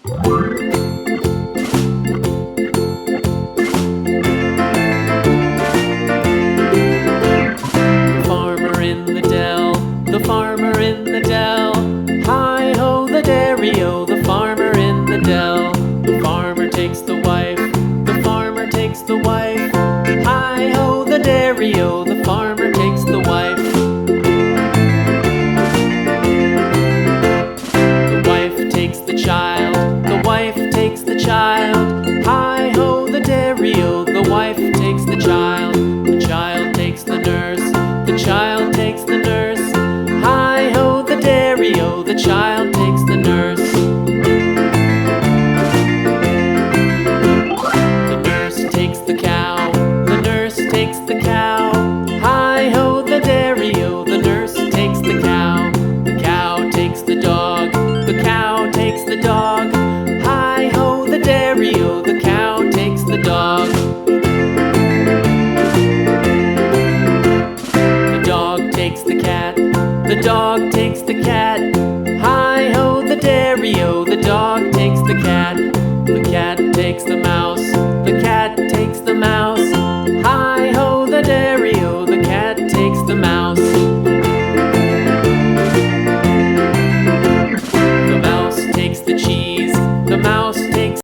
The farmer in the dell. Hi-ho, the dairy-o, the farmer in the dell. The farmer takes the wife, the farmer takes the wife. Hi-ho, the dairy-o, the farmer takes the wife. The wife takes the child, the wife takes the child. Hi-ho, the dairy-o, the wife takes the child. The child takes the nurse, the child takes the nurse. Hi-ho, the dairy-o, the child takes the nurse. The nurse takes the cow, the nurse takes the cow. Hi-ho, the dairy-o, the nurse takes the cow. The cow takes the dog, the cow takes the dog. Hi-ho, the dairy-o, the cow takes the dog. The dog takes the cat, the dog takes the cat. Hi-ho, the dairy-o, the dog takes the cat. The cat takes the mouse, the cat takes the mouse. Hi-ho, the dairy-o, the cat takes the mouse.